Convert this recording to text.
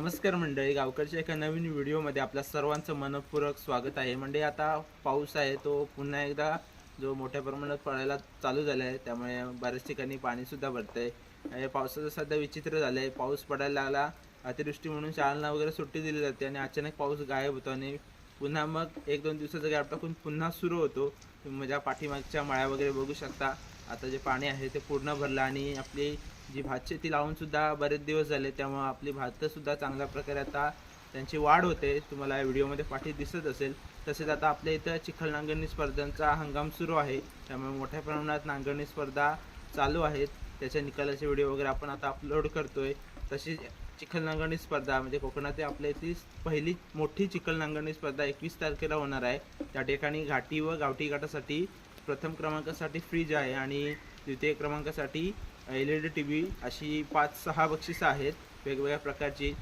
नमस्कार मंडळी, गावकडच्या एका नवीन व्हिडिओमध्ये आपल्या सर्वांचं मनपूर्वक स्वागत आहे. म्हणजे आता पाऊस आहे तो पुन्हा एकदा जो मोठ्या प्रमाणात पडायला चालू झाला आहे, त्यामुळे बऱ्याच ठिकाणी पाणीसुद्धा भरतं आहे. पावसाचं सध्या विचित्र झालं आहे. पाऊस पडायला लागला, अतिवृष्टी म्हणून शाळांना वगैरे सुट्टी दिली जाते आणि अचानक पाऊस गायब होतो आणि पुन्हा मग 1-2 दिवसाचा गॅप टाकून पुन्हा सुरू होतो. तुम्ही माझ्या पाठीमागच्या माळ्या वगैरे बघू शकता. आता जे पाणी आहे ते पूर्ण भरलं आणि आपली जी भातशेती लावून सुद्धा बरेच दिवस झाले, त्यामुळे आपली भातसुद्धा चांगल्या प्रकारे आता त्यांची वाढ होते. तुम्हाला या व्हिडिओमध्ये पाठी दिसत असेल. तसेच आता आपल्या इथं चिखल नांगरणी स्पर्धांचा हंगाम सुरू आहे, त्यामुळे मोठ्या प्रमाणात नांगरणी स्पर्धा चालू आहेत. त्याच्या निकालाचे व्हिडिओ वगैरे आपण आता अपलोड करतोय. तशीच चिखल नांगरणी स्पर्धा म्हणजे कोकणातील आपल्या इथली पहिली मोठी चिखल नांगरणी स्पर्धा 21 तारखेला होणार आहे. त्या ठिकाणी घाटी व गावठी गटासाठी प्रथम क्रमांकासाठी फ्रीज आहे आणि द्वितीय क्रमांकासाठी LED TV अशी 5-6 बक्षिसं आहेत वेगवेगळ्या प्रकारची.